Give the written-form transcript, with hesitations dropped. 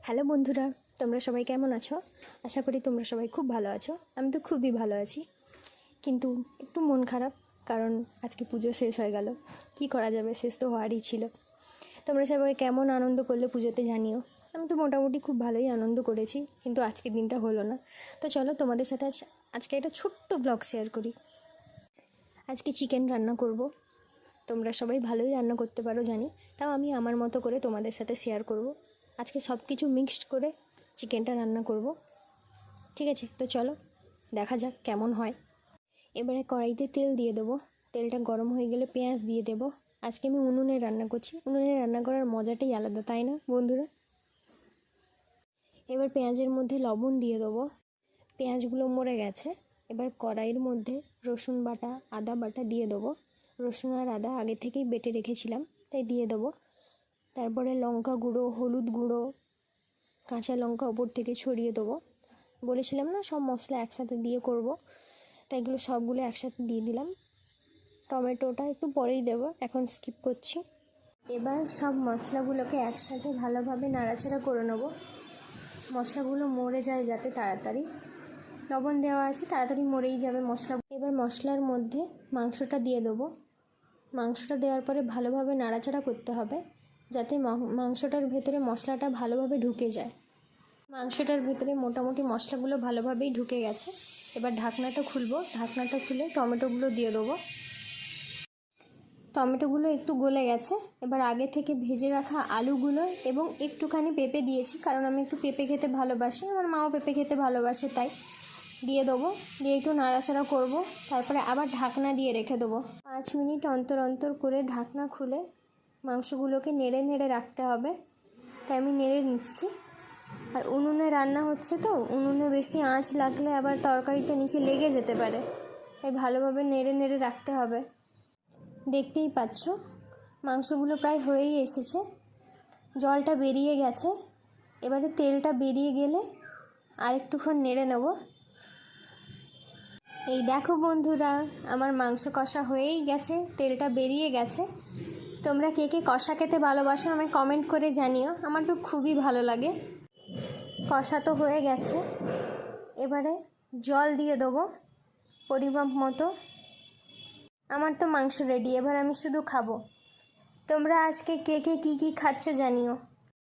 Hello বন্ধুরা, তোমরা সবাই কেমন আছো? আশা করি তোমরা সবাই খুব ভালো আছো। আমি তো খুবই ভালো আছি, কিন্তু একটু মন খারাপ, কারণ আজকে পুজো শেষ হয়ে গেল। কি করা যাবে, শেষ তো হওয়ারই ছিল। তোমরা সবাই কেমন আনন্দ করলে পুজোতে জানিও। আমি তো মোটামুটি খুব ভালোই আনন্দ করেছি, কিন্তু আজকের দিনটা হলো না। তো চলো তোমাদের সাথে আজকে একটা ছোট্ট ব্লগ শেয়ার করি। আজকে চিকেন রান্না করব। তোমরা সবাই ভালোই রান্না করতে পারো জানি, তাও আমি আমার মতো করে তোমাদের সাথে শেয়ার করব। আজকে সব কিছু মিক্সড করে চিকেনটা রান্না করব, ঠিক আছে? তো চলো দেখা যাক কেমন হয়। এবারে কড়াইতে তেল দিয়ে দেবো। তেলটা গরম হয়ে গেলে পেঁয়াজ দিয়ে দেবো। আজকে আমি উনুনে রান্না করছি। উনুনে রান্না করার মজাটাই আলাদা, তাই না বন্ধুরা? এবার পেঁয়াজের মধ্যে লবণ দিয়ে দেবো। পেঁয়াজগুলো মরে গেছে। এবার কড়াইয়ের মধ্যে রসুন বাটা, আদা বাটা দিয়ে দেবো। রসুন আর আদা আগে থেকেই বেটে রেখেছিলাম, তাই দিয়ে দেবো। তারপরে লঙ্কা গুঁড়ো, হলুদ গুঁড়ো, কাঁচা লঙ্কা ওপর থেকে ছড়িয়ে দেবো। বলেছিলাম না সব মশলা একসাথে দিয়ে করব, তাই এগুলো সবগুলো একসাথে দিয়ে দিলাম। টমেটোটা একটু পরেই দেবো, এখন স্কিপ করছি। এবার সব মশলাগুলোকে একসাথে ভালোভাবে নাড়াচাড়া করে নেবো। মশলাগুলো মরে যায় যাতে তাড়াতাড়ি। লবণ দেওয়া আছে, তাড়াতাড়ি মরেই যাবে মশলা। এবার মশলার মধ্যে মাংসটা দিয়ে দেবো। মাংসটা দেওয়ার পরে ভালোভাবে নাড়াচাড়া করতে হবে, যাতে মাংসটার ভেতরে মশলাটা ভালোভাবে ঢুকে যায়। মাংসটার ভেতরে মোটামুটি মশলাগুলো ভালোভাবেই ঢুকে গেছে। এবার ঢাকনাটা খুলবো। ঢাকনাটা খুলে টমেটোগুলো দিয়ে দেবো। টমেটোগুলো একটু গলে গেছে। এবার আগে থেকে ভেজে রাখা আলুগুলো এবং একটুখানি পেঁপে দিয়েছি, কারণ আমি একটু পেঁপে খেতে ভালোবাসি, আমার মাও পেঁপে খেতে ভালোবাসে, তাই দিয়ে দেবো। দিয়ে একটু নাড়াচাড়া করব, তারপরে আবার ঢাকনা দিয়ে রেখে দেবো। 5 মিনিট অন্তর অন্তর করে ঢাকনা খুলে মাংসগুলোকে নেড়ে নেড়ে রাখতে হবে, তাই আমি নেড়ে নিচ্ছি। আর উনুনে রান্না হচ্ছে, তো উনুনে বেশি আঁচ লাগলে আবার তরকারিটা নিচে লেগে যেতে পারে, তাই ভালোভাবে নেড়ে নেড়ে রাখতে হবে। দেখতেই পাচ্ছ মাংসগুলো প্রায় হয়েই এসেছে, জলটা বেরিয়ে গেছে। এবারে তেলটা বেরিয়ে গেলে আর একটুক্ষণ নেড়ে নেব। এই দেখো বন্ধুরা, আমার মাংস কষা হয়েই গেছে, তেলটা বেরিয়ে গেছে। তোমরা কে কে কষা খেতে ভালোবাসো আমায় কমেন্ট করে জানিও, আমার তো খুবই ভালো লাগে। কষা তো হয়ে গেছে, এবারে জল দিয়ে দেবো পরিমাপ মতো। আমার তো মাংস রেডি, এবার আমি শুধু খাবো। তোমরা আজকে কে কে কী কী খাচ্ছ জানিও।